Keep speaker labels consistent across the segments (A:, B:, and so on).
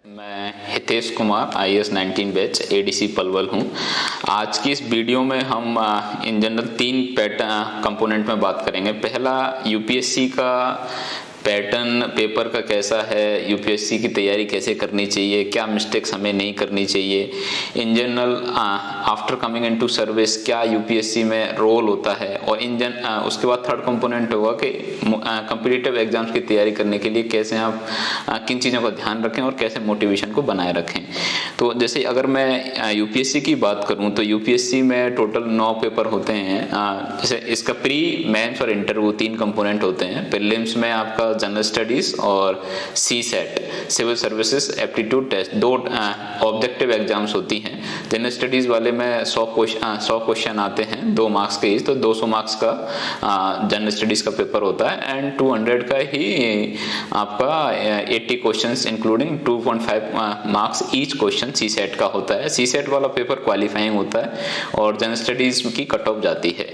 A: मैं Hitesh Kumar IAS 19 batch ADC Palwal हूँ। आज की इस वीडियो में हम इन जनरल 3 पैटर्न कंपोनेंट में बात करेंगे। पहला यूपीएससी का पैटर्न पेपर का कैसा है, यूपीएससी की तैयारी कैसे करनी चाहिए, क्या मिस्टेक्स हमें नहीं करनी चाहिए, in general after coming into service क्या यूपीएससी में रोल होता है, और उसके बाद थर्ड कंपोनेंट होगा कि कॉम्पिटिटिव एग्जाम्स की तैयारी करने के लिए कैसे आप किन चीज़ों का ध्यान रखें और कैसे मोटिवेशन को बनाए रखें। तो जैसे अगर मैं यूपीएससी की बात करूं तो यूपीएससी में टोटल 9 पेपर होते हैं। जैसे इसका प्री, मेंस और इंटरव्यू 3 कंपोनेंट होते हैं। प्रीलिम्स में आपका जनरल स्टडीज और CSAT civil services aptitude test 2 objective exams होती हैं। जनरल स्टडीज वाले में 100 क्वेश्चन आते हैं 2 मार्क्स के ईच, तो 200 मार्क्स का जनरल स्टडीज का पेपर होता है एंड 200 का ही आपका 80 questions including 2.5 marks each question CSAT का होता है। CSAT वाला पेपर क्वालिफाइंग होता है और जनरल स्टडीज की कट ऑफ जाती है।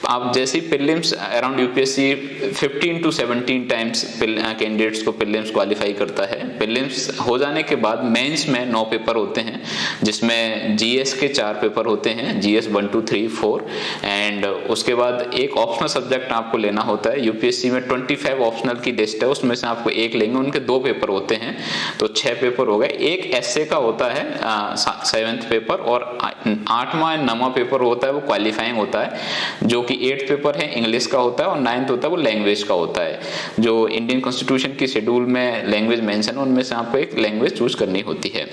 A: आप जैसे prelims around UPSC 15 to 17 times candidates को प्रीलिम्स क्वालिफाई करता है। प्रीलिम्स हो जाने के बाद मेंस में 9 पेपर होते हैं, जिसमें जीएस के 4 पेपर होते हैं, GS 1 2 3 4, एंड उसके बाद एक ऑप्शनल सब्जेक्ट आपको लेना होता है। यूपीएससी में 25 ऑप्शनल की लिस्ट है, उसमें से आपको एक लेंगे, उनके 2 पेपर होते हैं, तो 6 पेपर हो गए। एक एसए का होता है 7th पेपर, और 8वां या 9वां पेपर होता है वो क्वालिफाइंग होता है, जो कि 8th पेपर है इंग्लिश का होता है, और 9th होता है वो लैंग्वेज का होता है। जो इंडियन कॉन्स्टिट्यूशन की शेड्यूल में लैंग्वेज मेंशन है, उनमें से आपको एक लैंग्वेज चूज करनी होती है।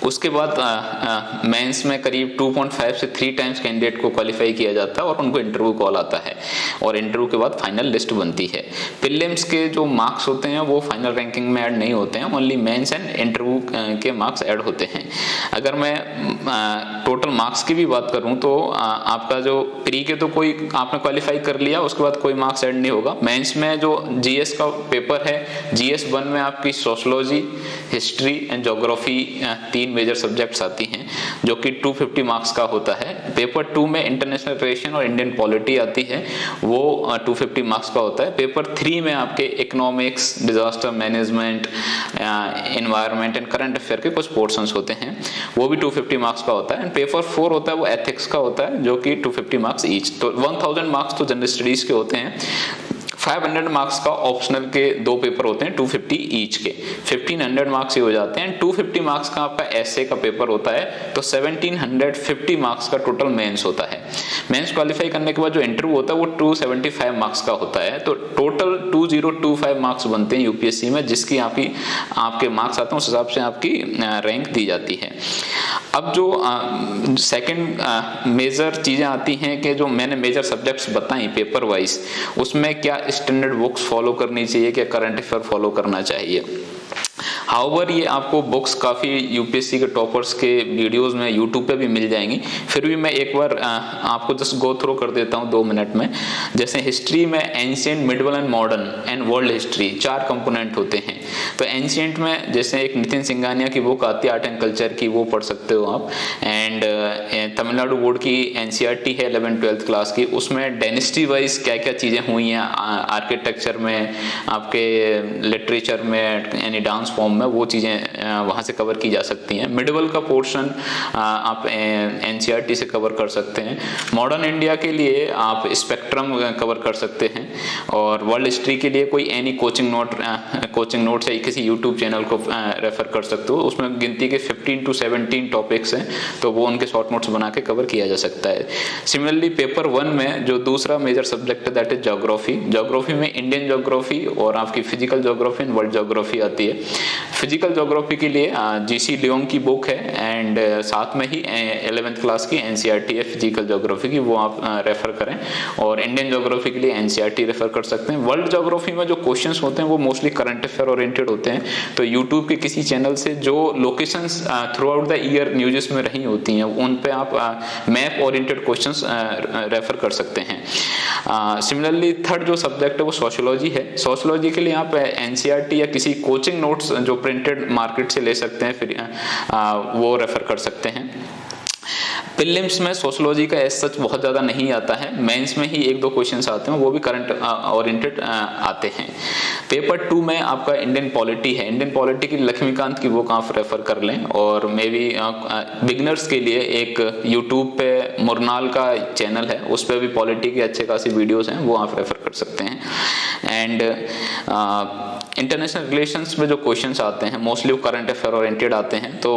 A: उसके बाद मेंस में करीब 2.5 से 3 टाइम्स कैंडिडेट को क्वालिफाई किया जाता है और उनको इंटरव्यू कॉल आता है, और इंटरव्यू के बाद फाइनल लिस्ट बनती है। प्रीलिम्स के जो मार्क्स होते हैं वो फाइनल रैंकिंग में ऐड नहीं होते हैं, ओनली मेंस एंड इंटरव्यू के मार्क्स ऐड होते हैं। अगर मैं टोटल मार्क्स की भी बात करूं तो आपका जो प्री के तो कोई आपने क्वालिफाई कर लिया, उसके बाद कोई मार्क्स ऐड नहीं होगा। मेंस में जो जीएस का पेपर है, GS 1 में आपकी sociology, history and geography 3 major subjects आती हैं, जो कि 250 मार्क्स का होता है। पेपर 2 में इंटरनेशनल रिलेशन और इंडियन पॉलिटी आती है, वो 250 मार्क्स का होता है। पेपर 3 में आपके economics, disaster management, environment and current affair के कुछ पोर्शंस होते हैं, वो भी 250 मार्क्स का होता है। एंड पेपर 4 होता है वो एथिक्स का होता है, जो कि 250 मार्क्स ईच। तो 1000 मार्क्स तो जनरल स्टडीज के होते हैं। 500 मार्क्स का ऑप्शनल के 2 पेपर होते हैं 250 ईच के, 1500 मार्क्स ये हो जाते हैं। 250 मार्क्स का आपका एसए का पेपर होता है, तो 1750 मार्क्स का टोटल मेंस होता है। मेंस क्वालिफाई करने के बाद जो इंटरव्यू होता है वो 275 मार्क्स का होता है, तो टोटल 2025 मार्क्स बनते हैं यूपीएससी में, जिसकी आपके मार्क्स आते हैं उस हिसाब से आपकी रैंक दी जाती है। अब जो सेकंड मेजर चीजें आती हैं कि जो मैंने मेजर सब्जेक्ट्स बताई पेपर वाइज, उसमें क्या स्टैंडर्ड बुक्स फॉलो करनी चाहिए, क्या करंट अफेयर फॉलो करना चाहिए। हाउएवर ये आपको बुक्स काफ़ी यूपीएससी के टॉपर्स के वीडियोस में यूट्यूब पे भी मिल जाएंगी, फिर भी मैं एक बार आपको जस्ट गो थ्रू कर देता हूँ 2 मिनट में। जैसे हिस्ट्री में ancient, medieval and modern and world history 4 component होते हैं। तो एंशिएंट में जैसे एक नितिन सिंघानिया की बुक आती है आर्ट एंड कल्चर की, वो पढ़ सकते हो आप। एंड तमिलनाडु बोर्ड की NCERT है 11th-12th क्लास की, उसमें डायनेस्टी वाइज क्या क्या चीज़ें हुई हैं आर्किटेक्चर में, आपके लिटरेचर में, यानी डांस फॉर्म में, वो चीज़ें वहाँ से कवर की जा सकती हैं। मिडिवल का पोर्शन आप NCERT से कवर कर सकते हैं। मॉडर्न इंडिया के लिए आप स्पेक्ट्रम कवर कर सकते हैं, और वर्ल्ड हिस्ट्री के लिए कोई एनी कोचिंग नोट से किसी यूट्यूब चैनल को रेफर कर सकते हो। उसमें गिनती के 15 to 17 टॉपिक्स हैं, तो वो उनके शॉर्ट नोट्स बना के कवर किया जा सकता है। सिमिलरली पेपर 1 में जो दूसरा मेजर सब्जेक्ट है दैट इज ज्योग्राफी। ज्योग्राफी में इंडियन ज्योग्राफी और आपकी physical geography and world geography आती है। फिजिकल ज्योग्राफी के लिए GC लियोंग की बुक है, एंड साथ में ही 11th क्लास की NCERT है फिजिकल ज्योग्राफी की, वो आप रेफर करें। और इंडियन ज्योग्राफी के लिए NCERT रेफर कर सकते हैं। वर्ल्ड ज्योग्राफी में जो क्वेश्चंस होते हैं वो मोस्टली करंट अफेयर ओरिएंटेड होते हैं, तो यूट्यूब के किसी चैनल से जो locations through out the year news में रही होती हैं, उन पे आप मैप ओरिएंटेड क्वेश्चंस रेफर कर सकते हैं। सिमिलरली थर्ड जो सब्जेक्ट है वो सोशियोलॉजी है। सोशियोलॉजी के लिए आप NCERT या किसी कोचिंग नोट्स जो प्रिंटेड मार्केट से ले सकते हैं, फिर वो रेफर कर सकते हैं। प्रीलिम्स में सोशियोलॉजी का एज सच बहुत ज़्यादा नहीं आता है, मेंस में ही 1-2 क्वेश्चंस आते हैं, वो भी करंट ओरिएंटेड आते हैं। पेपर 2 में आपका इंडियन पॉलिटी है। इंडियन पॉलिटी की लक्ष्मीकांत की बुक आप रेफर कर लें, और मे बी बिगनर्स के लिए एक यूट्यूब पे मुरनाल का चैनल है, उस पर भी पॉलिटी के अच्छे खासी वीडियोस हैं, वो आप रेफर कर सकते हैं। एंड इंटरनेशनल रिलेशंस में जो क्वेश्चंस आते हैं मोस्टली वो करंट अफेयर ओरिएंटेड आते हैं, तो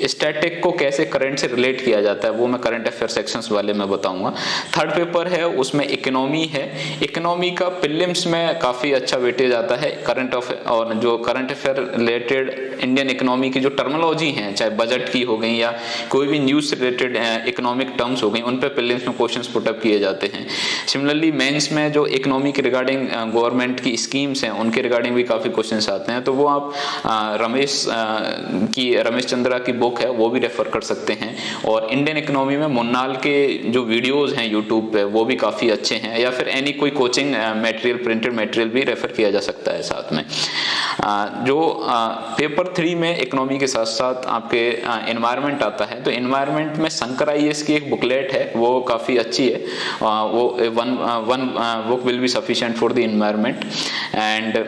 A: स्टैटिक को कैसे करंट से रिलेट किया जाता है वो मैं करंट अफेयर सेक्शंस वाले में बताऊंगा। थर्ड पेपर है उसमें इकोनॉमी है। इकोनॉमी का प्रीलिम्स में काफ़ी अच्छा वेटेज आता है। करंट अफेयर और जो current affair related Indian economy की जो टर्मिनोलॉजी है, चाहे बजट की हो गई या कोई भी न्यूज़ रिलेटेड इकोनॉमिक टर्म्स हो गई, उन पर प्रीलिम्स में क्वेश्चंस पुटअप किए जाते हैं। सिमिलरली मेंस में जो इकोनॉमी के रिगार्डिंग गवर्नमेंट की स्कीम्स हैं उनके रिगार्डिंग भी काफ़ी क्वेश्चंस आते हैं, तो वो आप रमेश चंद्रा की बुक है वो भी रेफर कर सकते हैं। और इंडियन इकोनॉमी में मुन्नाल के जो वीडियोस हैं यूट्यूब पे वो भी काफ़ी अच्छे हैं, या फिर एनी कोई कोचिंग मटेरियल, प्रिंटेड मटेरियल भी रेफर किया जा सकता है साथ में। जो पेपर 3 में इकोनॉमी के साथ साथ आपके एनवायरनमेंट आता है, तो एनवायरनमेंट में शंकर IAS की एक बुकलेट है, वो काफ़ी अच्छी है। वो one book will be sufficient for the environment. And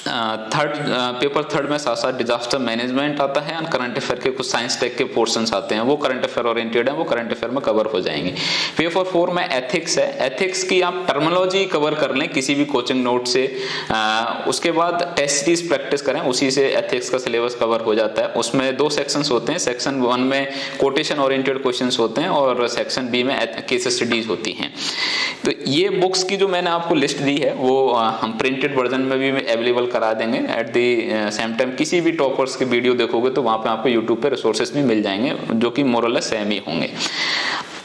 A: paper third में साथ साथ डिजास्टर मैनेजमेंट आता है, और करंट अफेयर के कुछ साइंस टेक के पोर्शंस आते हैं, वो करंट अफेयर ओरिएंटेड है, वो करंट अफेयर में कवर हो जाएंगे। पेपर 4 में एथिक्स है। एथिक्स की आप टर्मिनोलॉजी कवर कर लें किसी भी कोचिंग नोट से, उसके बाद टेस्ट सीरीज प्रैक्टिस करें, उसी से एथिक्स का सिलेबस कवर हो जाता है। उसमें 2 सेक्शंस होते हैं, सेक्शन 1 में कोटेशन ओरिएंटेड क्वेश्चंस होते हैं, और सेक्शन B में केस स्टडीज होती हैं। तो ये बुक्स की जो मैंने आपको लिस्ट दी है वो हम प्रिंटेड वर्जन में भी अवेलेबल करा देंगे। एट द सेम टाइम किसी भी टॉपर्स के वीडियो देखोगे तो वहाँ पे आपको यूट्यूब पे रिसोर्सेज भी मिल जाएंगे जो कि मोर और लेस सेम ही होंगे।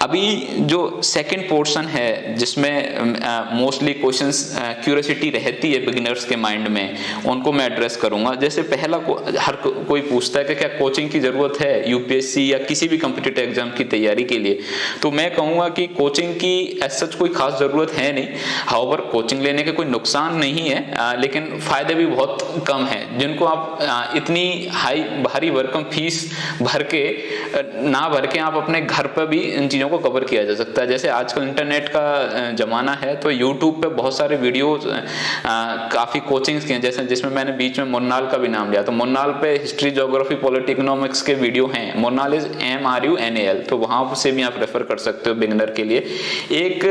A: अभी जो सेकंड पोर्शन है जिसमें मोस्टली क्वेश्चंस क्यूरियोसिटी रहती है बिगिनर्स के माइंड में, उनको मैं एड्रेस करूंगा। जैसे पहला हर कोई पूछता है कि क्या कोचिंग की जरूरत है UPSC या किसी भी कॉम्पिटिटिव एग्जाम की तैयारी के लिए, तो मैं कहूँगा कि कोचिंग की एज सच कोई खास ज़रूरत है नहीं। हाउएवर कोचिंग लेने के कोई नुकसान नहीं है, लेकिन फ़ायदे भी बहुत कम हैं। जिनको आप इतनी भारी भरकम फीस भर के ना भर के आप अपने घर पर भी इन चीज़ों को कवर किया जा सकता है। जैसे आजकल इंटरनेट का ज़माना है, तो यूट्यूब पे बहुत सारे वीडियोस काफ़ी कोचिंग्स के हैं, जैसे जिसमें मैंने बीच में मुन्नाल का भी नाम लिया, तो मुन्नाल पे हिस्ट्री, ज्योग्राफी, पॉलिटी, इकोनॉमिक्स के वीडियो हैं। मुन्नाल इज MRUNAL, तो वहाँ से भी आप रेफर कर सकते हो बिगिनर के लिए। एक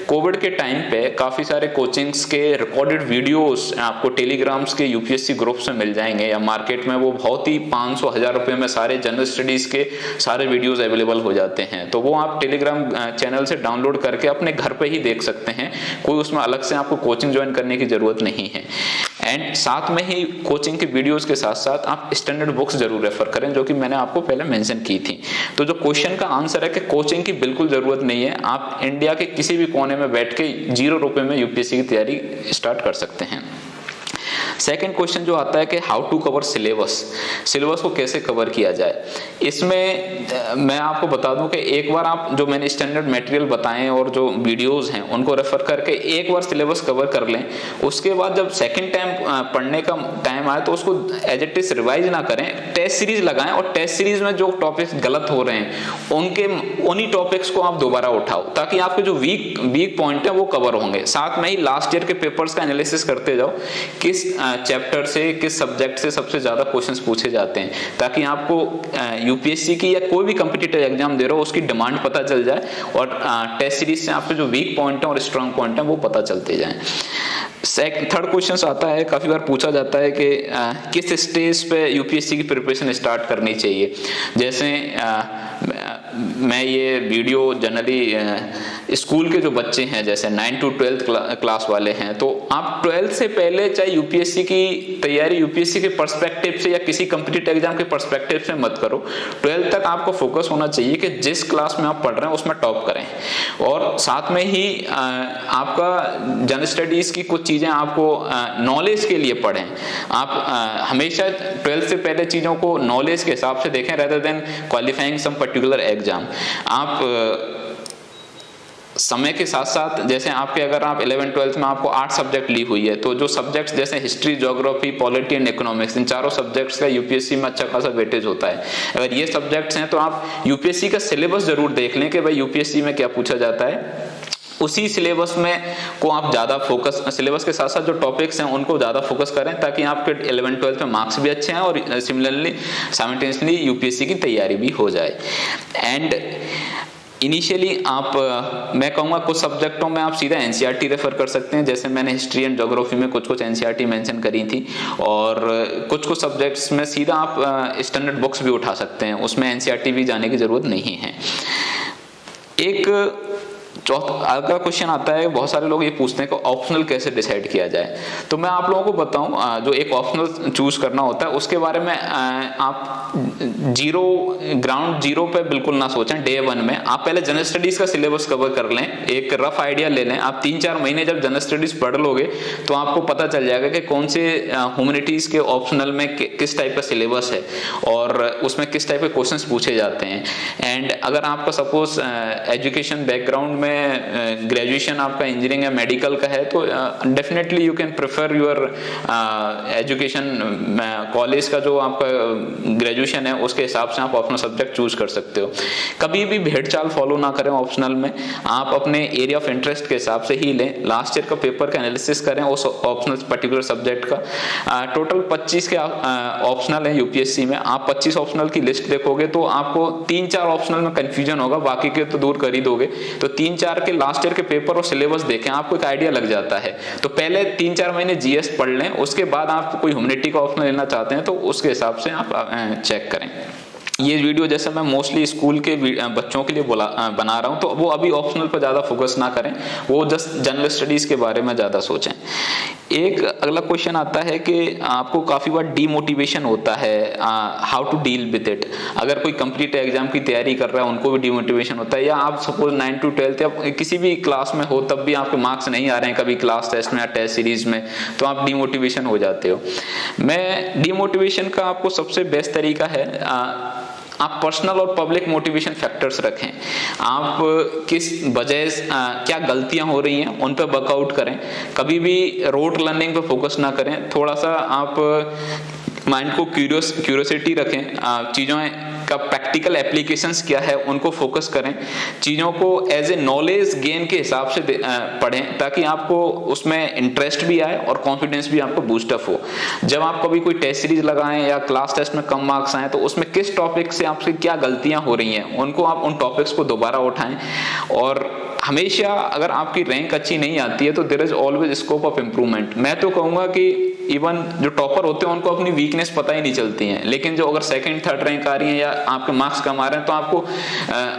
A: कोविड के टाइम पे काफ़ी सारे कोचिंग्स के रिकॉर्डेड वीडियोस आपको टेलीग्राम्स के UPSC ग्रुप से मिल जाएंगे, या मार्केट में वो बहुत ही 500-1000 रुपये में सारे जनरल स्टडीज़ के सारे वीडियोज़ अवेलेबल हो जाते हैं। तो वो आप टेलीग्राम चैनल से डाउनलोड करके अपने घर पे ही देख सकते हैं, कोई उसमें अलग से आपको कोचिंग ज्वाइन करने की जरूरत नहीं है। एंड साथ में ही कोचिंग के वीडियोस के साथ साथ आप स्टैंडर्ड बुक्स जरूर रेफर करें, जो कि मैंने आपको पहले मेंशन की थी। तो जो क्वेश्चन का आंसर है कि कोचिंग की बिल्कुल जरूरत नहीं है, आप इंडिया के किसी भी कोने में बैठ के 0 रुपए में UPSC की तैयारी स्टार्ट कर सकते हैं। सेकंड क्वेश्चन जो आता है कि हाउ टू कवर सिलेबस को कैसे कवर किया जाए। इसमें मैं आपको बता दूं कि एक बार आप जो मैंने स्टैंडर्ड मटेरियल बताएं और जो वीडियोस हैं उनको रेफर करके एक बार सिलेबस कवर कर लें, उसके बाद जब सेकंड टाइम पढ़ने का टाइम आए तो उसको एज इट इज रिवाइज ना करें, टेस्ट सीरीज लगाएं, और टेस्ट सीरीज में जो टॉपिक्स गलत हो रहे हैं उन्हीं टॉपिक्स को आप दोबारा उठाओ, ताकि आपके जो वीक पॉइंट है वो कवर होंगे। साथ में ही लास्ट ईयर के पेपर्स का एनालिसिस करते जाओ, किस चैप्टर से, किस सब्जेक्ट से सबसे ज्यादा क्वेश्चंस पूछे जाते हैं, ताकि आपको UPSC की या कोई भी कॉम्पिटिटिव एग्जाम दे रहे हो उसकी डिमांड पता चल जाए, और टेस्ट सीरीज से आपके जो वीक पॉइंट है और स्ट्रांग पॉइंट है वो पता चलते जाए। थर्ड क्वेश्चन आता है, काफी बार पूछा जाता है कि किस स्टेज पे UPSC की प्रिपरेशन स्टार्ट करनी चाहिए। जैसे मैं ये वीडियो जनरली स्कूल के जो बच्चे हैं, जैसे 9 to 12th क्लास वाले हैं, तो आप 12th से पहले चाहे UPSC की तैयारी UPSC के पर्सपेक्टिव से या किसी कॉम्पिटिटिव एग्जाम के पर्सपेक्टिव से मत करो। 12th तक आपको फोकस होना चाहिए कि जिस क्लास में आप पढ़ रहे हैं उसमें टॉप करें, और साथ में ही आपका जनरल स्टडीज की कुछ चीजें आपको नॉलेज के लिए पढ़ें। आप हमेशा 12th से पहले चीजों को नॉलेज के हिसाब से देखें, rather than qualifying some particular exam. आप समय के साथ साथ जैसे आपके अगर आप 11th-12th में आपको 8 सब्जेक्ट ली हुई है, तो जो सब्जेक्ट्स जैसे history, geography, polity and economics, इन चारों सब्जेक्ट्स का यूपीएससी में अच्छा खासा वेटेज होता है। अगर ये सब्जेक्ट्स हैं तो आप यूपीएससी का सिलेबस जरूर देख लें कि भाई यूपीएससी में क्या पूछा जाता है, उसी सिलेबस में को आप ज़्यादा फोकस, सिलेबस के साथ साथ जो टॉपिक्स हैं उनको ज़्यादा फोकस करें, ताकि आपके 11th-12th में मार्क्स भी अच्छे हैं और सिमिलरली साइमल्टेनियसली यूपीएससी की तैयारी भी हो जाए। एंड इनिशियली आप मैं कहूँगा कुछ सब्जेक्टों में आप सीधा एनसीईआरटी रेफर कर सकते हैं, जैसे मैंने हिस्ट्री एंड ज्योग्राफी में कुछ एनसीईआरटी मेंशन करी थी, और कुछ सब्जेक्ट्स में सीधा आप स्टैंडर्ड बुक्स भी उठा सकते हैं, उसमें एनसीईआरटी भी जाने की जरूरत नहीं है। एक अगला क्वेश्चन आता है, बहुत सारे लोग ये पूछते हैं कि ऑप्शनल कैसे डिसाइड किया जाए। तो मैं आप लोगों को बताऊं, जो एक ऑप्शनल चूज करना होता है उसके बारे में आप ग्राउंड जीरो पे बिल्कुल ना सोचें। डे 1 में आप पहले जनरल स्टडीज का सिलेबस कवर कर लें, एक रफ आइडिया ले लें। आप 3-4 महीने जब जनरल स्टडीज पढ़ लोगे तो आपको पता चल जाएगा कि कौन से ह्यूमैनिटीज के ऑप्शनल में किस टाइप का सिलेबस है और उसमें किस टाइप के क्वेश्चंस पूछे जाते हैं। एंड अगर आपका सपोज एजुकेशन बैकग्राउंड में ग्रेजुएशन आपका इंजीनियरिंग या मेडिकल का है, तो definitely you can prefer your education, college का जो आपका ग्रेजुएशन है उसके हिसाब से आप ऑप्शनल सब्जेक्ट चूज कर सकते हो। कभी भी भेड़ चाल फॉलो ना करें ऑप्शनल में, आप अपने एरिया ऑफ इंटरेस्ट के हिसाब से ही लें। लास्ट ईयर का पेपर का एनालिसिस करें उस ऑप्शनल पर्टिकुलर सब्जेक्ट का। टोटल 25 के ऑप्शनल है यूपीएससी में। आप 25 ऑप्शनल की लिस्ट देखोगे तो आपको 3-4 ऑप्शनल में कंफ्यूजन होगा, बाकी के तो दूर कर ही दोगे। तो 3-4 के लास्ट ईयर के पेपर और सिलेबस देखें, आपको एक आइडिया लग जाता है। तो पहले 3-4 महीने जीएस पढ़ लें, उसके बाद आप कोई ह्यूमैनिटी का ऑप्शनल लेना चाहते हैं तो उसके हिसाब से आप चेक करें। ये वीडियो जैसे मैं मोस्टली स्कूल के बच्चों के लिए बना रहा हूँ, तो वो अभी ऑप्शनल पर ज़्यादा फोकस ना करें, वो जस्ट जनरल स्टडीज़ के बारे में ज़्यादा सोचें। एक अगला क्वेश्चन आता है कि आपको काफ़ी बार डीमोटिवेशन होता है, how to deal with it. अगर कोई कम्पिटिटिव एग्जाम की तैयारी कर रहा है उनको भी डीमोटिवेशन होता है, या आप सपोज 9 to 12 या किसी भी क्लास में हो तब भी आपके मार्क्स नहीं आ रहे हैं कभी क्लास टेस्ट में या टेस्ट सीरीज में, तो आप डीमोटिवेशन हो जाते हो। मैं डीमोटिवेशन का आपको सबसे बेस्ट तरीका है, आप पर्सनल और पब्लिक मोटिवेशन फैक्टर्स रखें। आप किस वजह क्या गलतियां हो रही हैं उन पर वर्कआउट करें। कभी भी रोट लर्निंग पे फोकस ना करें, थोड़ा सा आप माइंड को क्यूरियोसिटी रखें, चीज़ों का प्रैक्टिकल एप्लीकेशंस क्या है उनको फोकस करें, चीज़ों को एज ए नॉलेज गेन के हिसाब से पढ़ें, ताकि आपको उसमें इंटरेस्ट भी आए और कॉन्फिडेंस भी आपको बूस्टअप हो। जब आप कभी कोई टेस्ट सीरीज लगाएं या क्लास टेस्ट में कम मार्क्स आए, तो उसमें किस टॉपिक से आपसे क्या गलतियां हो रही हैं उनको आप उन टॉपिक्स को दोबारा उठाएं। और हमेशा अगर आपकी रैंक अच्छी नहीं आती है तो there is always scope of improvement. मैं तो कहूँगा कि इवन जो टॉपर होते हैं उनको अपनी वीकनेस पता ही नहीं चलती है, लेकिन जो अगर 2nd-3rd रैंक आ रही है या आपके मार्क्स कम आ रहे हैं तो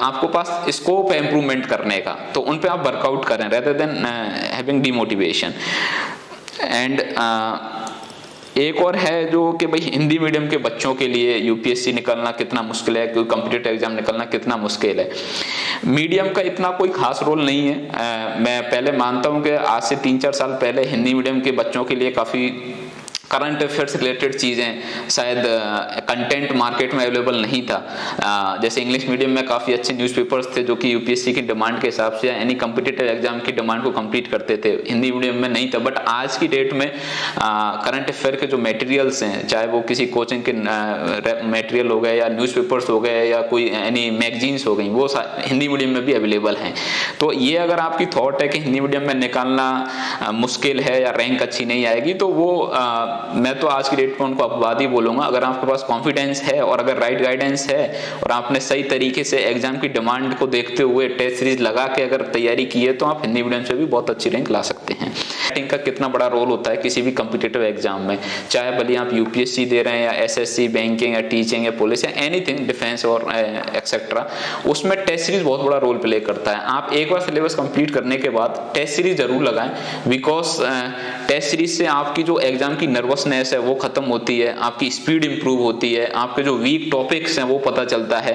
A: आपको पास स्कोप है इम्प्रूवमेंट करने का, तो उन पे आप वर्कआउट करें rather than having demotivation. And एक और है जो कि भाई हिंदी मीडियम के बच्चों के लिए यूपीएससी निकलना कितना मुश्किल है, कोई कॉम्पिटिटिव एग्जाम निकलना कितना मुश्किल है। मीडियम का इतना कोई खास रोल नहीं है। मैं पहले मानता हूं कि आज से 3-4 साल पहले हिंदी मीडियम के बच्चों के लिए काफ़ी करंट अफेयर्स रिलेटेड चीज़ें शायद कंटेंट मार्केट में अवेलेबल नहीं था। जैसे इंग्लिश मीडियम में काफ़ी अच्छे न्यूज़पेपर्स थे जो कि यूपीएससी की डिमांड के हिसाब से एनी कम्पिटिटिव एग्जाम की डिमांड को कंप्लीट करते थे, हिंदी मीडियम में नहीं था। बट आज की डेट में करंट अफेयर के जो मटेरियल्स हैं, चाहे वो किसी कोचिंग के मटेरियल हो गए या न्यूज़पेपर्स हो गए या कोई एनी मैगजीन्स हो गई, वो हिंदी मीडियम में भी अवेलेबल हैं। तो ये अगर आपकी थॉट है कि हिंदी मीडियम में निकालना मुश्किल है या रैंक अच्छी नहीं आएगी, तो वो मैं तो आज की डेट में उनको अपवाद ही बोलूंगा। अगर आपके पास कॉन्फिडेंस है और अगर राइट गाइडेंस है और आपने सही तरीके से एग्जाम की डिमांड को देखते हुए टेस्ट सीरीज लगा के अगर तैयारी की है, तो आप हिंदी मीडियम से भी बहुत अच्छी रैंक ला सकते हैं। राइटिंग का कितना बड़ा रोल होता है किसी भी कॉम्पिटिटिव एग्जाम में, चाहे भले आप यूपीएससी दे रहे हैं या एसएससी, बैंकिंग या टीचिंग या पुलिस या एनीथिंग, डिफेंस और एक्सेट्रा, उसमें टेस्ट सीरीज बहुत बड़ा रोल प्ले करता है। आप एक बार सिलेबस कंप्लीट करने के बाद टेस्ट सीरीज जरूर लगाएं, बिकॉज टेस्ट सीरीज से आपकी जो एग्जाम की नर्वसनेस है वो खत्म होती है, आपकी स्पीड इंप्रूव होती है, आपके जो वीक टॉपिक्स हैं वो पता चलता है।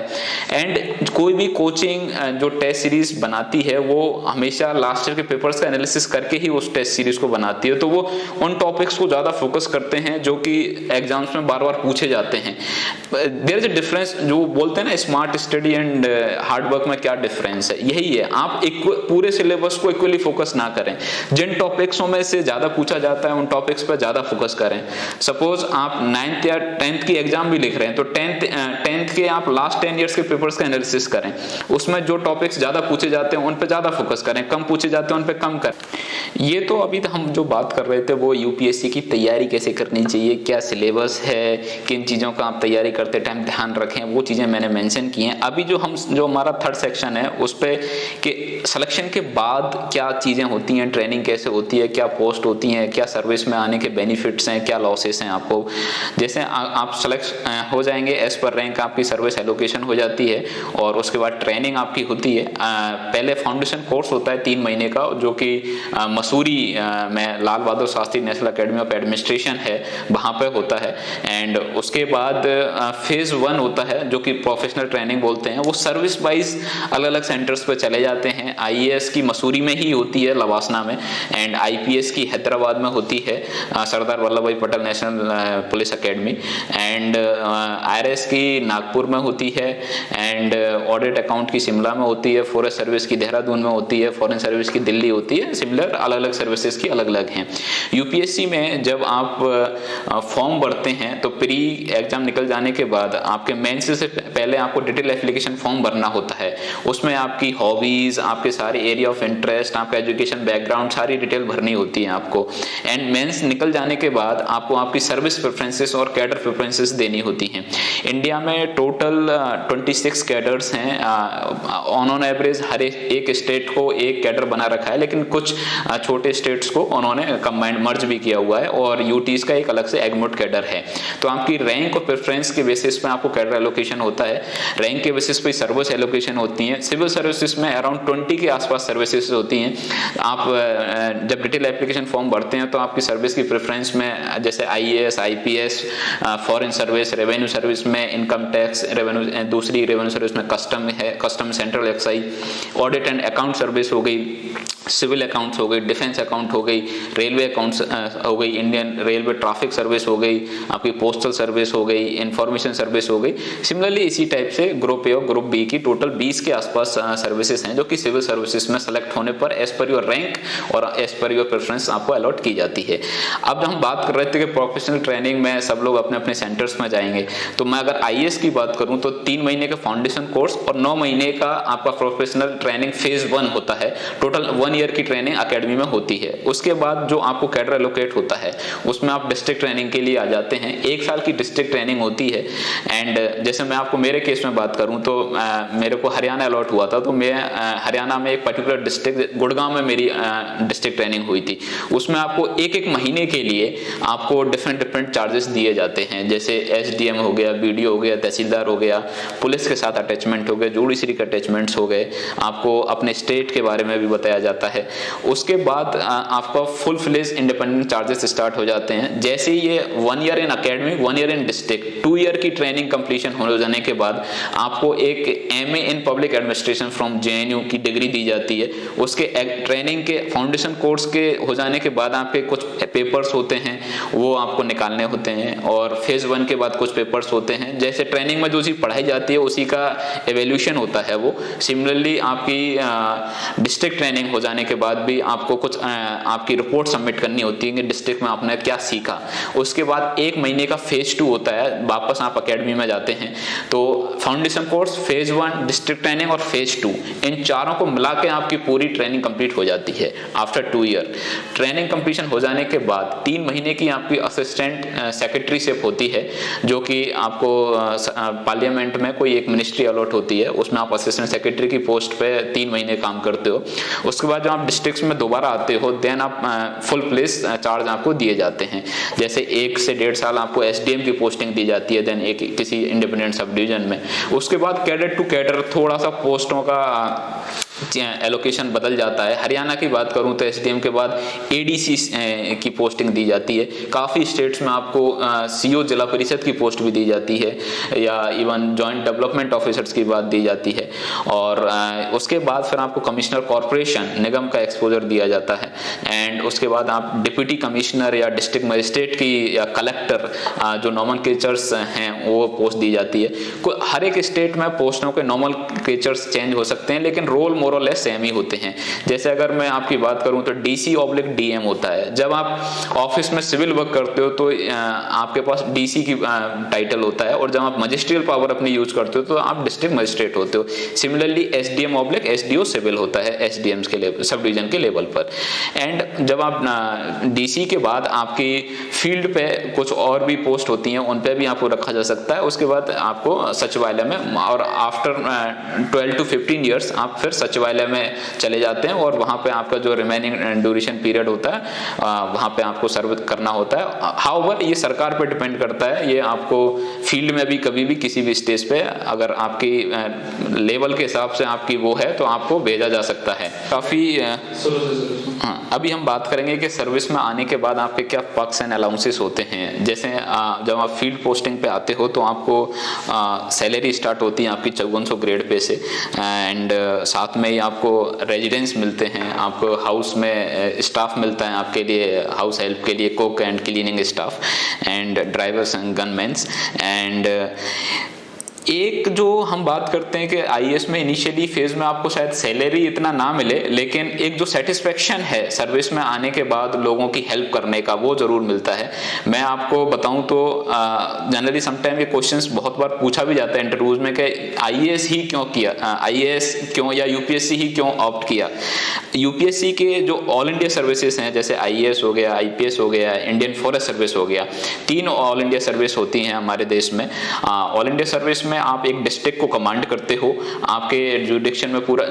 A: एंड कोई भी कोचिंग जो टेस्ट सीरीज बनाती है वो हमेशा लास्ट ईयर के पेपर्स का एनालिसिस करके ही उस टेस्ट सीरीज को बनाती है, तो वो उन टॉपिक्स को ज़्यादा फोकस करते हैं जो कि एग्जाम्स में बार बार पूछे जाते हैं। देयर इज अ डिफरेंस, जो बोलते हैं ना smart study and hard work में क्या डिफरेंस है, यही है। आप पूरे सिलेबस को इक्वली फोकस ना करें, जिन टॉपिक्सों में से ज़्यादा पूछा जाता है उन टॉपिक्स पर ज़्यादा फोकस करें। सपोज आप 9th या 10th की एग्जाम भी लिख रहे हैं तो 10th के आप लास्ट 10 ईयर्स के पेपर्स का एनालिसिस करें, उसमें जो टॉपिक्स ज़्यादा पूछे जाते हैं उन पर ज़्यादा फोकस करें, कम पूछे जाते हैं उन पर कम करें। ये तो अभी हम जो बात कर रहे थे वो यूपीएससी की तैयारी कैसे करनी चाहिए, क्या सिलेबस है, किन चीज़ों का आप तैयारी करते टाइम ध्यान रखें, वो चीज़ें मैंने मेंशन की हैं। अभी जो हमारा थर्ड सेक्शन है उस पे कि सिलेक्शन के बाद क्या चीज़ें होती हैं, ट्रेनिंग कैसे होती है, क्या पोस्ट होती हैं, क्या सर्विस में आने के बेनिफिट्स हैं, क्या लॉसेस हैं आपको। जैसे आप सेलेक्ट हो जाएंगे एज पर रैंक, आपकी सर्विस एलोकेशन हो जाती है और उसके बाद ट्रेनिंग आपकी होती है। पहले फाउंडेशन कोर्स होता है 3 महीने का, जो कि मसूरी में Lal Bahadur Shastri national academy of administration है, वहाँ पे होता है। एंड उसके बाद फेज 1 होता है जो कि प्रोफेशनल ट्रेनिंग बोलते हैं, वो सर्विस वाइज अलग अलग सेंटर्स पे चले जाते हैं। आईएएस की मसूरी में ही होती है, लवासना में, एंड आईपीएस की हैदराबाद में होती है, सरदार वल्लभ भाई Patel national police academy, and IRS की नागपुर में होती है, एंड ऑडिट अकाउंट की शिमला में होती है, फॉरेस्ट सर्विस की देहरादून में होती है, फॉरेन सर्विस की दिल्ली होती है। सिमिलर अलग अलग सर्विसेज की अलग अलग हैं। यूपीएससी में जब आप फॉर्म भरते हैं तो प्री एग्जाम निकल जाने के बाद आपके मेंस से पहले आपको डिटेल एप्लीकेशन फॉर्म भरना होता है। उसमें आपकी हॉबीज, आपके सारे एरिया ऑफ इंटरेस्ट, आपका एजुकेशन बैकग्राउंड, सारी डिटेल भरनी होती है आपको। एंड मेंस निकल जाने के बाद आपको आपकी सर्विस प्रेफरेंसेस और कैडर प्रेफरेंसेस देनी होती हैं। इंडिया में टोटल 26 कैडर्स हैं। ऑन एवरेज हर एक स्टेट को एक कैडर बना रखा है, लेकिन कुछ छोटे स्टेट्स को उन्होंने कंबाइंड मर्ज भी किया हुआ है, और यूटीज का एक अलग से एग्मोट कैडर है। तो आपकी रैंक और प्रेफरेंस के बेसिस पे आपको कैडर एलोकेशन होता है। रैंक के बेसिस पे सर्विस एलोकेशन होती है। सिविल सर्विसेज में अराउंड 20 के आसपास सर्विसेज होती हैं। आप जब डिटेल एप्लीकेशन फॉर्म भरते हैं तो आपकी सर्विस की प्रेफरेंस में जैसे IAS, IPS, foreign service, revenue service में इनकम टैक्स रेवेन्यू, दूसरी रेवेन्यू सर्विस में कस्टम है, custom central excise, audit and account service हो गई, सिविल अकाउंट्स हो गई, डिफेंस अकाउंट हो गई, रेलवे अकाउंट्स हो गई, इंडियन रेलवे ट्रैफिक सर्विस हो गई, आपकी पोस्टल सर्विस हो गई, इंफॉर्मेशन सर्विस हो गई। सिमिलरली इसी टाइप से ग्रुप ए और ग्रुप बी की टोटल 20 के आसपास सर्विसेज हैं जो कि सिविल सर्विसेज में सेलेक्ट होने पर एज पर योर रैंक और एज पर योर प्रेफरेंस आपको अलॉट की जाती है। अब हम बात कर रहे थे कि प्रोफेशनल ट्रेनिंग में सब लोग अपने अपने सेंटर्स में जाएंगे, तो मैं अगर आईएएस की बात करूं तो 3 महीने का फाउंडेशन कोर्स और 9 महीने का आपका प्रोफेशनल ट्रेनिंग फेज 1 होता है। टोटल 1 ईयर की ट्रेनिंग एकेडमी में होती है। उसके बाद जो आपको कैडर एलोकेट होता है उसमें आप डिस्ट्रिक्ट ट्रेनिंग के लिए आ जाते हैं। 1 साल की डिस्ट्रिक्ट ट्रेनिंग होती है। एंड जैसे मैं आपको मेरे केस में बात करूं तो मेरे को हरियाणा अलॉट हुआ था, तो मैं हरियाणा में एक पर्टिकुलर डिस्ट्रिक्ट गुड़गांव में मेरी डिस्ट्रिक्ट ट्रेनिंग हुई थी। उसमें आपको एक एक महीने के लिए आपको डिफरेंट चार्जेस दिए जाते हैं, जैसे एसडीएम हो गया, बीडीओ हो गया, तहसीलदार हो गया, पुलिस के साथ अटैचमेंट हो गए, जुडिशरी के अटैचमेंट्स हो गए, आपको अपने स्टेट के बारे में भी बताया जाता है। उसके बाद आपका full fledge independent charges start हो जाते हैं। जैसे ये 1 year in academy, 1 year in district, 2 year की ट्रेनिंग कंप्लीशन हो जाने के बाद आपको एक MA in public administration from JNU की डिग्री दी जाती है। उसके ट्रेनिंग के फाउंडेशन कोर्स के हो जाने के बाद आपके कुछ पेपर्स होते हैं वो आपको निकालने होते हैं, और फेज 1 के बाद कुछ पेपर्स होते हैं। जैसे ट्रेनिंग में जो चीज़ पढ़ाई जाती है उसी का एवेल्यूशन होता है वो। सिमिलरली आपकी डिस्ट्रिक्ट ट्रेनिंग हो जाने के बाद भी आपको कुछ आपकी रिपोर्ट सबमिट करनी होती है कि डिस्ट्रिक्ट में आपने क्या सीखा। उसके बाद 1 महीने का फेज 2 होता है, वापस आप एकेडमी में जाते हैं। तो foundation course, phase 1, district training और फेज 2, इन चारों को मिला के आपकी पूरी ट्रेनिंग कंप्लीट हो जाती है आफ्टर 2 ईयर। ट्रेनिंग कंप्लीशन हो जाने के बाद 3 महीने की आपकी असिस्टेंट सेक्रेटरीशिप होती है, जो कि आपको पार्लियामेंट में कोई एक मिनिस्ट्री अलॉट होती है, उसमें आप असिस्टेंट सेक्रेटरी की पोस्ट पे 3 महीने काम करते हो। उसके बाद जब आप डिस्ट्रिक्ट में दोबारा आते हो देन आप फुल प्लेस चार्ज आपको दिए जाते हैं। जैसे 1 से 1.5 साल आपको एसडीएम की पोस्टिंग दी जाती है, देन एक किसी इंडिपेंडेंट सब डिवीजन में। उसके बाद कैडर टू कैडर थोड़ा सा पोस्टों का एलोकेशन बदल जाता है। हरियाणा की बात करूं तो एसडीएम के बाद एडीसी की पोस्टिंग दी जाती है। काफ़ी स्टेट्स में आपको सीओ जिला परिषद की पोस्ट भी दी जाती है, या इवन जॉइंट डेवलपमेंट ऑफिसर्स की बात दी जाती है। और उसके बाद फिर आपको कमिश्नर कॉरपोरेशन निगम का एक्सपोजर दिया जाता है। एंड उसके बाद आप डिप्टी कमिश्नर या डिस्ट्रिक्ट मजिस्ट्रेट की या कलेक्टर जो नॉमनक्लेचर्स हैं वो पोस्ट दी जाती है। हर एक स्टेट में पोस्टों के नॉमनक्लेचर्स चेंज हो सकते हैं, लेकिन रोल मोर और लेस सेम ही होते हैं। जैसे अगर मैं आपकी बात करूं तो DC/DM होता है। जब आप ऑफिस में सिविल वर्क करते हो तो आपके पास DC की टाइटल होता है, और जब आप मजिस्ट्रियल पावर अपनी यूज करते हो तो आप डिस्ट्रिक्ट मजिस्ट्रेट होते हो। सिमिलरली SDM/SDO सिविल होता है SDMs के लेवल, सब डिवीजन के लेवल पर। एंड जब आप DC के बाद आपकी फील्ड पे कुछ और भी पोस्ट होती हैं, उन पे भी आपको रखा जा सकता है। उसके बाद आपको सचिवालय में, और आफ्टर 12 to 15 ईयर्स आप फिर सचिवालय में चले जाते हैं, और वहां पे आपका जो रिमेनिंग ड्यूरेशन पीरियड होता है वहां पे आपको सर्व करना होता है। हाउएवर ये सरकार पे डिपेंड करता है, ये आपको फील्ड में भी कभी भी किसी भी स्टेज पे अगर आपकी लेवल के हिसाब से आपकी वो है तो आपको भेजा जा सकता है। काफी हाँ, अभी हम बात करेंगे कि सर्विस में आने के बाद आपके क्या पर्क्स एंड अलाउंसेस होते हैं। जैसे जब आप फील्ड पोस्टिंग पे आते हो तो आपको सैलरी स्टार्ट होती है आपकी 5400 ग्रेड पे से, एंड साथ में ही आपको रेजिडेंस मिलते हैं, आपको हाउस में स्टाफ मिलता है आपके लिए, हाउस हेल्प के लिए cook and cleaning staff and drivers and gunmans. And एक जो हम बात करते हैं कि आईएएस में इनिशियली फेज में आपको शायद सैलरी इतना ना मिले, लेकिन एक जो सेटिस्फेक्शन है सर्विस में आने के बाद लोगों की हेल्प करने का, वो जरूर मिलता है। मैं आपको बताऊं तो जनरली समटाइम ये क्वेश्चंस बहुत बार पूछा भी जाता है इंटरव्यूज में कि आईएएस ही क्यों किया, आईएएस क्यों या यूपीएससी ही क्यों ऑप्ट किया। यूपीएससी के जो ऑल इंडिया सर्विसेज हैं, जैसे आईएएस हो गया, आईपीएस हो गया, इंडियन फॉरेस्ट सर्विस हो गया, 3 ऑल इंडिया सर्विस होती हैं हमारे देश में। ऑल इंडिया सर्विस में आप एक डिस्ट्रिक्ट को कमांड करते हो, आपके जुरिडिक्शन में पूरा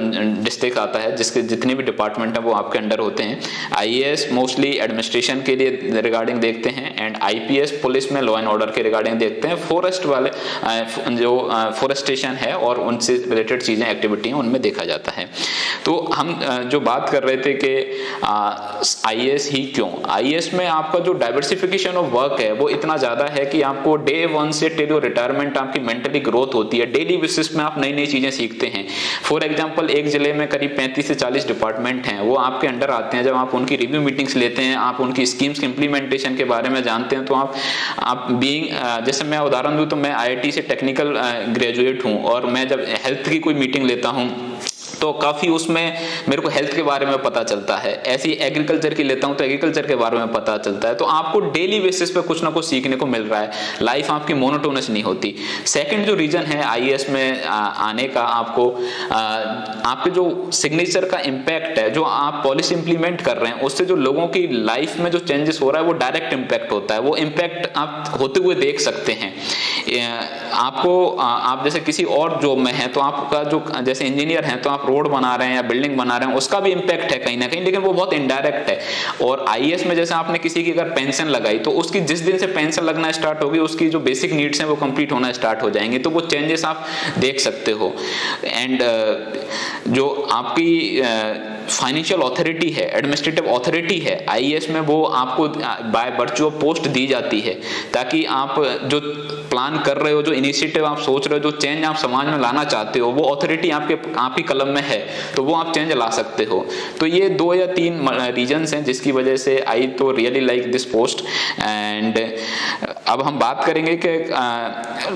A: डिस्ट्रिक्ट आता है, जिसके जितने भी डिपार्टमेंट हैं वो आपके अंडर होते हैं। आईएएस मोस्टली एडमिनिस्ट्रेशन के लिए रिगार्डिंग देखते हैं, एंड आईपीएस पुलिस में लॉ एंड ऑर्डर के रिगार्डिंग देखते हैं। फॉरेस्ट वाले जो फॉरेस्टेशन है और उनसे रिलेटेड चीजें, एक्टिविटी हैं, उनमें देखा जाता है। तो हम जो बात कर रहे थे कि आईएएस ही क्यों, आईएएस में आपका जो डाइवर्सिफिकेशन ऑफ वर्क है वो इतना ज्यादा है कि आपको डे 1 से टिल योर रिटायरमेंट आपकी मेंटली ग्रोथ होती है। डेली बेसिस में आप नई नई चीजें सीखते हैं। फॉर एग्जांपल एक जिले में करीब 35 से 40 डिपार्टमेंट हैं, वो आपके अंडर आते हैं। जब आप उनकी रिव्यू मीटिंग्स लेते हैं, आप उनकी स्कीम्स के इंप्लीमेंटेशन के बारे में जानते हैं, तो आप बीइंग, जैसे मैं उदाहरण दूं तो मैं आईआईटी से टेक्निकल ग्रेजुएट हूं, और मैं जब हेल्थ की कोई मीटिंग लेता हूं तो काफ़ी उसमें मेरे को हेल्थ के बारे में पता चलता है। ऐसी एग्रीकल्चर की लेता हूं तो एग्रीकल्चर के बारे में पता चलता है। तो आपको डेली बेसिस पे कुछ ना कुछ सीखने को मिल रहा है, लाइफ आपकी मोनोटोनस नहीं होती। सेकंड जो रीजन है आईएएस में आने का, आपको आपके जो सिग्नेचर का इम्पैक्ट है, जो आप पॉलिसी इंप्लीमेंट कर रहे हैं, उससे जो लोगों की लाइफ में जो चेंजेस हो रहा है वो डायरेक्ट इम्पैक्ट होता है। वो इम्पैक्ट आप होते हुए देख सकते हैं। आपको आप जैसे किसी और जॉब में है तो आपका जो, जैसे इंजीनियर हैं तो आप रोड बना रहे हैं या बिल्डिंग बना रहे हैं, उसका भी इम्पैक्ट है कहीं ना कहीं, लेकिन वो बहुत इनडायरेक्ट है। और आईएएस में जैसे आपने किसी की अगर पेंशन लगाई तो उसकी जिस दिन से पेंशन लगना स्टार्ट होगी, उसकी जो बेसिक नीड्स हैं वो कंप्लीट होना स्टार्ट हो जाएंगे। तो वो चेंजेस आप देख सकते हो। एंड जो आपकी फाइनेंशियल अथॉरिटी है, एडमिनिस्ट्रेटिव अथॉरिटी है, आईएएस में वो आपको बाय वर्च्यू ऑफ पोस्ट दी जाती है, ताकि आप जो प्लान कर रहे हो, जो इनिशिएटिव आप सोच रहे हो, जो चेंज आप समाज में लाना चाहते हो, वो अथॉरिटी आपकी कलम में है, तो वो आप चेंज ला सकते हो। तो ये 2 या 3 रीजंस हैं जिसकी वजह से आई तो really like this post. And अब हम बात करेंगे कि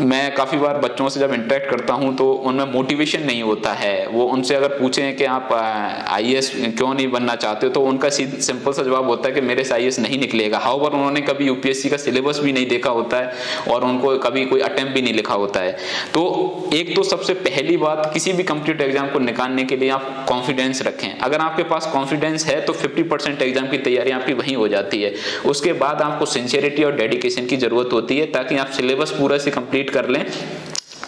A: मैं काफ़ी बार बच्चों से जब इंटरेक्ट करता हूं तो उनमें मोटिवेशन नहीं होता है। वो उनसे अगर पूछें कि आप आईएएस क्यों नहीं बनना चाहते हो, तो उनका सिंपल सा जवाब होता है कि मेरे से आईएएस नहीं निकलेगा। हाउएवर उन्होंने कभी यूपीएससी का सिलेबस भी नहीं देखा होता है, और उनको कभी कोई अटेम्प्ट भी नहीं लिखा होता है। तो एक तो सबसे पहली बात, किसी भी कॉम्पिटिटिव एग्जाम को निकालने के लिए आप कॉन्फिडेंस रखें। अगर आपके पास कॉन्फिडेंस है तो 50% एग्जाम की तैयारी आपकी वहीं हो जाती है। उसके बाद आपको सिंसियरिटी और डेडिकेशन की जरूरत होती है, ताकि आप सिलेबस पूरा से कंप्लीट कर लें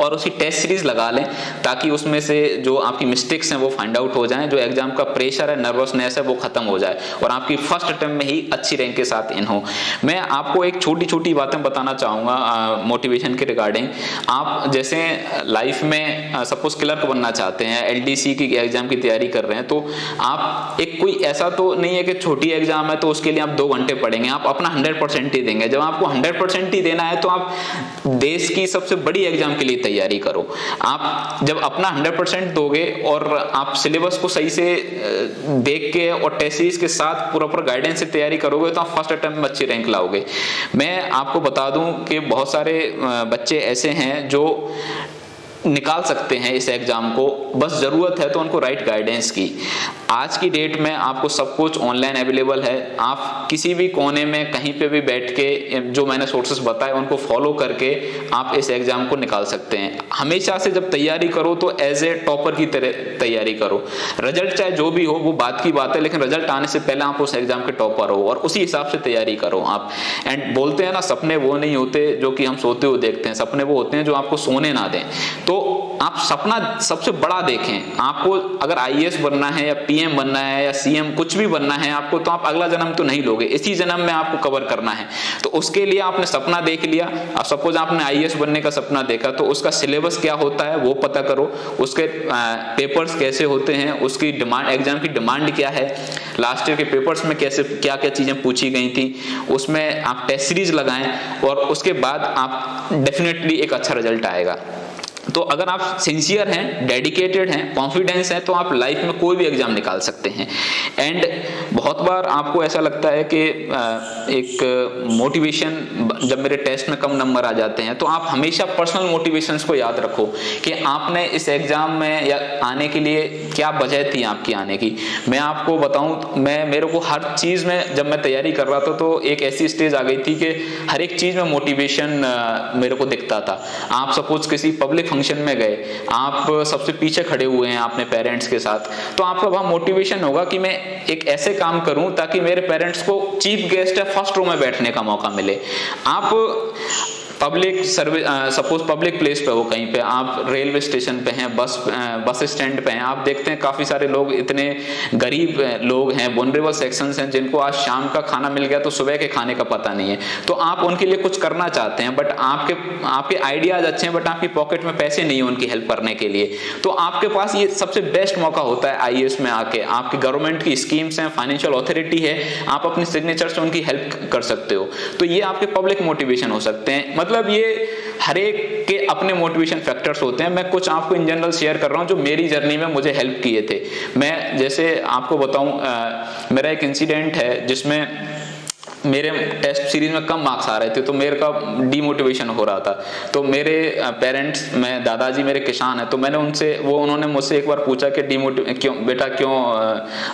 A: और उसकी टेस्ट सीरीज लगा लें ताकि उसमें से जो आपकी मिस्टेक्स हैं वो फाइंड आउट हो जाएं, जो एग्जाम का प्रेशर है, नर्वसनेस है, वो खत्म हो जाए और आपकी फर्स्ट अटेम्प्ट में ही अच्छी रैंक के साथ इन हो। मैं आपको एक छोटी छोटी बातें बताना चाहूँगा मोटिवेशन के रिगार्डिंग। आप जैसे लाइफ में सपोज क्लर्क बनना चाहते हैं, एलडीसी की एग्जाम की तैयारी कर रहे हैं, तो आप एक कोई ऐसा तो नहीं है कि छोटी एग्जाम है तो उसके लिए आप 2 घंटे पढ़ेंगे, आप अपना 100% ही देंगे। जब आपको 100% ही देना है तो आप देश की सबसे बड़ी एग्जाम के लिए तैयारी करो। आप जब अपना 100% दोगे और आप सिलेबस को सही से देख के और टेस्ट सीरीज के साथ प्रॉपर गाइडेंस से तैयारी करोगे तो आप फर्स्ट अटेम्प्ट में अच्छी रैंक लाओगे। मैं आपको बता दूं कि बहुत सारे बच्चे ऐसे हैं जो निकाल सकते हैं इस एग्जाम को, बस जरूरत है तो उनको राइट गाइडेंस की। आज की डेट में आपको सब कुछ ऑनलाइन अवेलेबल है, आप किसी भी कोने में कहीं पे भी बैठ के जो मैंने सोर्सेस बताए उनको फॉलो करके आप इस एग्जाम को निकाल सकते हैं। हमेशा से जब तैयारी करो तो एज ए टॉपर की तरह तैयारी करो। रिजल्ट चाहे जो भी हो वो बात की बात है, लेकिन रिजल्ट आने से पहले आप उस एग्जाम के टॉपर हो और उसी हिसाब से तैयारी करो आप। एंड बोलते हैं ना, सपने वो नहीं होते जो कि हम सोते हुए देखते हैं, सपने वो होते हैं जो आपको सोने ना दें। तो आप सपना सबसे बड़ा देखें। आपको अगर आईएएस बनना है या पीएम बनना है या सीएम कुछ भी बनना है आपको, तो आप अगला जन्म तो नहीं लोगे, इसी जन्म में आपको कवर करना है। तो उसके लिए आपने सपना देख लिया। अब सपोज आपने आईएएस बनने का सपना देखा तो उसका सिलेबस क्या होता है वो पता करो, उसके पेपर्स कैसे होते हैं, उसकी डिमांड, एग्जाम की डिमांड क्या है, लास्ट ईयर के पेपर्स में कैसे क्या क्या चीजें पूछी गई थी, उसमें आप टेस्ट सीरीज लगाएं और उसके बाद आप डेफिनेटली एक अच्छा रिजल्ट आएगा। तो अगर आप सिंसियर हैं, डेडिकेटेड हैं, कॉन्फिडेंस हैं, तो आप लाइफ में कोई भी एग्जाम निकाल सकते हैं। एंड बहुत बार आपको ऐसा लगता है कि एक मोटिवेशन, जब मेरे टेस्ट में कम नंबर आ जाते हैं, तो आप हमेशा पर्सनल मोटिवेशंस को याद रखो कि आपने इस एग्जाम में या आने के लिए क्या वजह थी आपकी आने की। मैं आपको बताऊं, मेरे को हर चीज में जब मैं तैयारी कर रहा था तो एक ऐसी स्टेज आ गई थी कि हर एक चीज में मोटिवेशन मेरे को दिखता था। आप सपोज किसी पब्लिक फंक्शन में गए, आप सबसे पीछे खड़े हुए हैं अपने पेरेंट्स के साथ, तो आपका वहां मोटिवेशन होगा कि मैं एक ऐसे काम करूं ताकि मेरे पेरेंट्स को चीफ गेस्ट या फर्स्ट रो में बैठने का मौका मिले। आप public service, suppose public place पे हो, कहीं पे आप रेलवे स्टेशन पे हैं, बस स्टैंड पे हैं, आप देखते हैं काफी सारे लोग, इतने गरीब लोग हैं, वनरेबल सेक्शंस हैं, जिनको आज शाम का खाना मिल गया तो सुबह के खाने का पता नहीं है। तो आप उनके लिए कुछ करना चाहते हैं, बट आपके आइडियाज अच्छे हैं, बट आपकी पॉकेट में पैसे नहीं है उनकी हेल्प करने के लिए। तो आपके पास ये सबसे बेस्ट मौका होता है आईएएस में आके। आपकी गवर्नमेंट की स्कीम्स हैं, फाइनेंशियल ऑथोरिटी है, आप अपने सिग्नेचर से उनकी हेल्प कर सकते हो। तो ये आपके पब्लिक मोटिवेशन हो सकते हैं। मतलब ये हर एक के अपने मोटिवेशन फैक्टर्स होते हैं। मैं कुछ आपको इन जनरल शेयर कर रहा हूं जो मेरी जर्नी में मुझे हेल्प किए थे। मैं जैसे आपको बताऊं, मेरा एक इंसिडेंट है जिसमें मेरे टेस्ट सीरीज में कम मार्क्स आ रहे थे, तो मेरे का डीमोटिवेशन हो रहा था। तो मेरे पेरेंट्स, मैं दादाजी मेरे किसान हैं, तो मैंने उन्होंने मुझसे एक बार पूछा कि क्यों बेटा, क्यों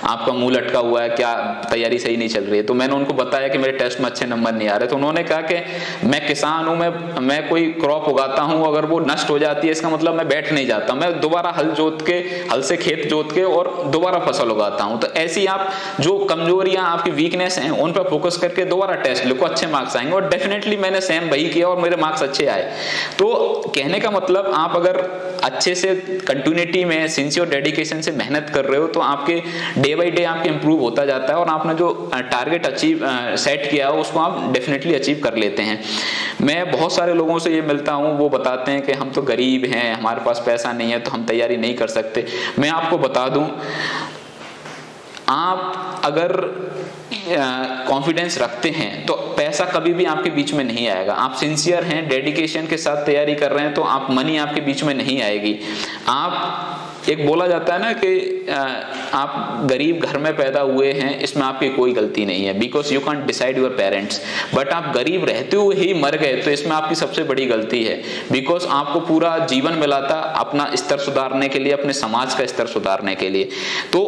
A: आपका मुंह लटका हुआ है, क्या तैयारी सही नहीं चल रही है? तो मैंने उनको बताया कि मेरे टेस्ट में अच्छे नंबर नहीं आ रहे। तो उन्होंने कहा कि मैं किसान हूँ, मैं कोई क्रॉप उगाता हूँ, अगर वो नष्ट हो जाती है इसका मतलब मैं बैठ नहीं जाता, मैं दोबारा हल से खेत जोत के और दोबारा फसल उगाता हूँ। तो ऐसी आप जो कमजोरियां, आपकी वीकनेस हैं, उन पर फोकस करके दोबारा टेस्ट लिखो, अच्छे मार्क्स आएंगे। और डेफिनेटली मैंने सेम वही किया और मेरे मार्क्स अच्छे आए। तो कहने का मतलब, आप अगर अच्छे से कंटिन्यूटी में सिंसियर डेडिकेशन से मेहनत कर रहे हो तो आपके डे बाय डे आपके इंप्रूव होता जाता है और आपने जो टारगेट सेट किया हो उसको आप डेफिनेटली अचीव कर लेते हैं। मैं बहुत सारे लोगों से ये मिलता हूँ, वो बताते हैं कि हम तो गरीब हैं, हमारे पास पैसा नहीं है, तो हम तैयारी नहीं कर सकते। मैं आपको बता दूं, आप अगर कॉन्फिडेंस रखते हैं तो पैसा कभी भी आपके बीच में नहीं आएगा। आप सिंसियर हैं, डेडिकेशन के साथ तैयारी कर रहे हैं तो आप मनी आपके बीच में नहीं आएगी। आप, एक बोला जाता है ना कि आप गरीब घर में पैदा हुए हैं, इसमें आपकी कोई गलती नहीं है, because you can't decide your parents. But आप गरीब रहते हुए ही मर गए तो इसमें आपकी सबसे बड़ी गलती है, बिकॉज आपको पूरा जीवन मिला था अपना स्तर सुधारने के लिए, अपने समाज का स्तर सुधारने के लिए। तो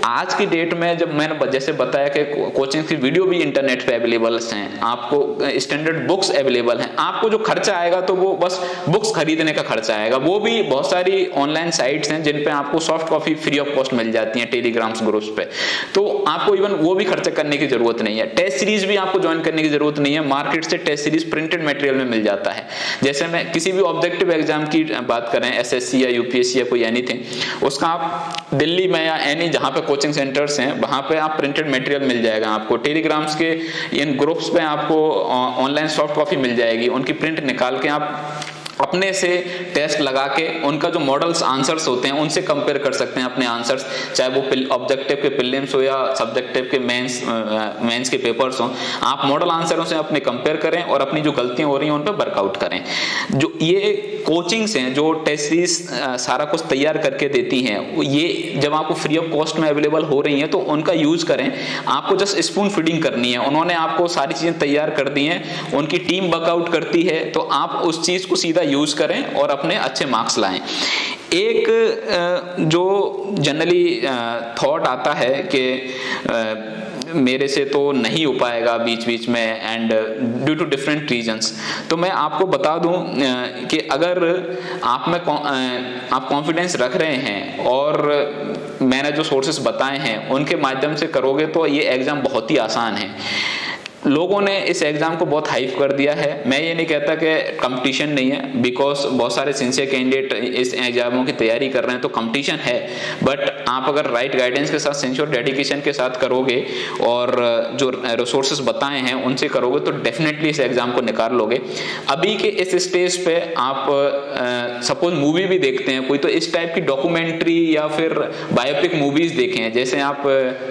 A: आज की डेट में, जब मैंने जैसे बताया कि कोचिंग की वीडियो भी इंटरनेट पे अवेलेबल हैं, आपको स्टैंडर्ड बुक्स अवेलेबल हैं, आपको जो खर्चा आएगा तो वो बस बुक्स खरीदने का खर्चा आएगा। वो भी बहुत सारी ऑनलाइन साइट्स हैं जिन पे आपको soft copy free of cost मिल जाती है टेलीग्राम्स ग्रुप्स पे, तो आपको इवन वो भी खर्चा करने की जरूरत नहीं है। टेस्ट सीरीज भी आपको ज्वाइन करने की जरूरत नहीं है, मार्केट से टेस्ट सीरीज प्रिंटेड मटेरियल में मिल जाता है। जैसे मैं किसी भी ऑब्जेक्टिव एग्जाम की बात करें, एसएससी या यूपीएससी या कोई एनीथिंग, उसका आप दिल्ली में या एनी जहां पे कोचिंग सेंटर्स हैं वहां पे आप प्रिंटेड मटेरियल मिल जाएगा आपको। टेलीग्राम्स के इन ग्रुप्स पे आपको ऑनलाइन सॉफ्ट कॉपी मिल जाएगी, उनकी प्रिंट निकाल के आप अपने से टेस्ट लगा के उनका जो मॉडल्स आंसर्स होते हैं उनसे कंपेयर कर सकते हैं अपने आंसर्स, चाहे वो ऑब्जेक्टिव के प्रीलिम्स हो या सब्जेक्टिव के मेंस के पेपर्स हो। आप मॉडल आंसरों से अपने कंपेयर करें और अपनी जो गलतियां हो रही हैं उन पर वर्कआउट करें। जो ये कोचिंग्स हैं जो टेस्ट सीरीज सारा कुछ तैयार करके देती हैं, ये जब आपको फ्री ऑफ कॉस्ट में अवेलेबल हो रही हैं तो उनका यूज करें। आपको जस्ट स्पून फीडिंग करनी है, उन्होंने आपको सारी चीजें तैयार कर दी हैं, उनकी टीम वर्कआउट करती है, तो आप उस चीज को सीधा यूज करें और अपने अच्छे मार्क्स लाएं। एक जो जनरली थॉट आता है कि मेरे से तो नहीं हो पाएगा बीच बीच में and due to different reasons, तो मैं आपको बता दूं कि अगर आप में आप कॉन्फिडेंस रख रहे हैं और मैंने जो सोर्सेस बताए हैं उनके माध्यम से करोगे तो ये एग्जाम बहुत ही आसान है। लोगों ने इस एग्जाम को बहुत हाइप कर दिया है। मैं ये नहीं कहता कि कंपटीशन नहीं है, बिकॉज बहुत सारे सिंसियर कैंडिडेट इस एग्जामों की तैयारी कर रहे हैं, तो कंपटीशन है। बट आप अगर राइट गाइडेंस के साथ, सिंसियर डेडिकेशन के साथ करोगे और जो रिसोर्सेज बताए हैं उनसे करोगे तो डेफिनेटली इस एग्जाम को निकाल लोगे। अभी के इस स्टेज पे आप सपोज मूवी भी देखते हैं कोई, तो इस टाइप की डॉक्यूमेंट्री या फिर बायोपिक मूवीज देखें। जैसे आप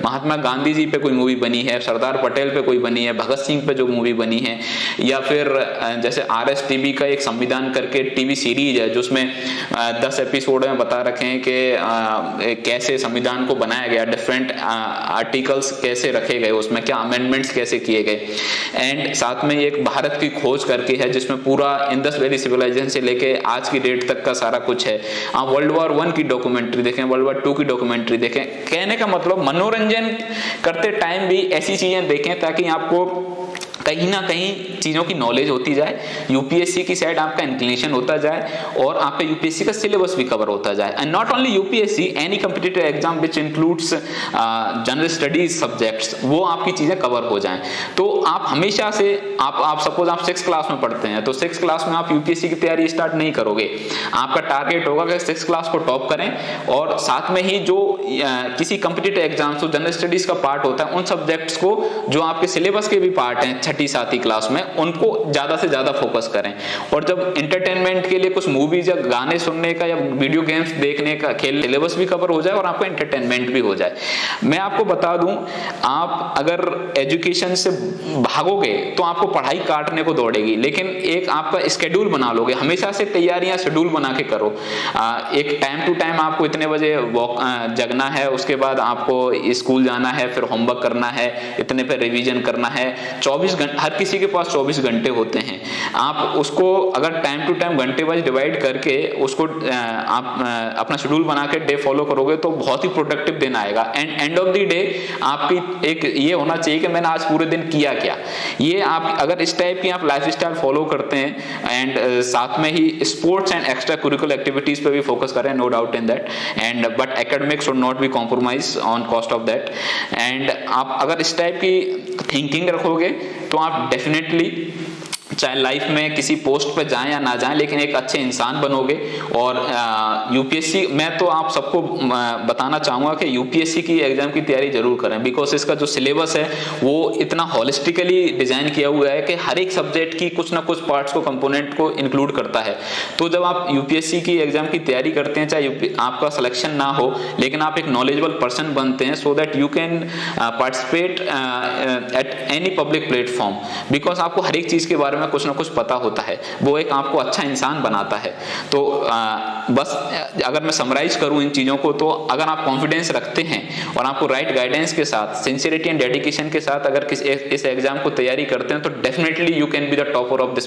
A: महात्मा गांधी जी पे कोई मूवी बनी है, सरदार पटेल पे कोई बनी है, भगत सिंह पे जो मूवी बनी है, या फिर जैसे RSTV का एक संविधान करके टीवी सीरीज है जो उसमें 10 एपिसोड में बता रखे हैं कि कैसे संविधान को बनाया गया, डिफरेंट आर्टिकल्स कैसे रखे गए, उसमें क्या अमेंडमेंट्स कैसे किए गए। एंड साथ में एक भारत की खोज करके है जिसमें पूरा इंडस वैली सिविलाइजेशन से लेके आज की डेट तक का सारा कुछ है। आप World War I की डॉक्यूमेंट्री देखें, World War II की डॉक्यूमेंट्री देखें। कहने का मतलब मनोरंजन करते टाइम भी ऐसी चीजें देखें ताकि आपको कहीं ना कहीं चीजों की नॉलेज होती जाए, यूपीएससी की साइड आपका इंक्लिनेशन होता जाए और आपका यूपीएससी का सिलेबस भी कवर होता जाए। And not only UPSC, any competitive exam which includes general studies subjects, वो आपकी चीजें कवर हो जाएं। तो आप हमेशा से आप सपोज आप 6th क्लास में पढ़ते हैं तो 6th क्लास में आप यूपीएससी की तैयारी स्टार्ट नहीं करोगे। आपका टारगेट होगा कि 6th क्लास को टॉप करें और साथ में ही जो किसी कॉम्पिटिटिव एग्जाम्स तो जनरल स्टडीज का पार्ट होता है, उन सब्जेक्ट्स को जो आपके सिलेबस के भी पार्ट हैं 6ठी 7वीं क्लास में, उनको ज्यादा से ज्यादा फोकस करें। और जब एंटरटेनमेंट के लिए कुछ मूवीज या गाने सुनने का या वीडियो गेम्स देखने का, खेल, सिलेबस भी कवर हो जाए और आपका एंटरटेनमेंट भी हो जाए। मैं आपको बता दूं, आप अगर एजुकेशन से भागोगे तो आपको पढ़ाई काटने को दौड़ेगी, लेकिन एक आपका स्केड्यूल बना लोगे, हमेशा से तैयारियां शेड्यूल बना के करो। एक टाइम टू टाइम आपको इतने बजे जगना है, उसके बाद आपको स्कूल जाना है, फिर होमवर्क करना है, इतने पे रिवीजन करना है। 24 घंटे, हर किसी के पास 24 घंटे होते हैं। आप उसको अगर टाइम टू टाइम घंटे वाइज डिवाइड करके उसको आप अपना शेड्यूल बना के डे फॉलो करोगे तो बहुत ही प्रोडक्टिव दिन आएगा। And end of the day आपकी एक ये होना चाहिए कि मैंने आज पूरे दिन किया क्या। ये आप अगर इस टाइप की आप लाइफस्टाइल फॉलो करते हैं एंड साथ में ही sports and extra curricular activities पे भी फोकस करें, no doubt in that, and but academics should not be compromise on cost of that. And आप अगर इस टाइप की थिंकिंग रखोगे तो आप डेफिनेटली चाहे लाइफ में किसी पोस्ट पे जाएं या ना जाएं, लेकिन एक अच्छे इंसान बनोगे। और यूपीएससी, मैं तो आप सबको बताना चाहूंगा कि यूपीएससी की एग्जाम की तैयारी जरूर करें, बिकॉज इसका जो सिलेबस है वो इतना हॉलिस्टिकली डिजाइन किया हुआ है कि हर एक सब्जेक्ट की कुछ ना कुछ पार्ट्स को, कंपोनेंट को इंक्लूड करता है। तो जब आप यूपीएससी की एग्जाम की तैयारी करते हैं, चाहे आपका सिलेक्शन ना हो, लेकिन आप एक नॉलेजेबल पर्सन बनते हैं, so that you can participate at any public platform, because आपको हर एक चीज के बारे में कुछ ना कुछ पता होता है। वो एक आपको अच्छा इंसान बनाता है। तो बस अगर मैं समराइज करूं इन चीजों को, तो अगर आप कॉन्फिडेंस रखते हैं और आपको राइट गाइडेंस के साथ, सिंसियरिटी एंड डेडिकेशन के साथ अगर इस एग्जाम को तैयारी करते हैं तो definitely you can be the topper of this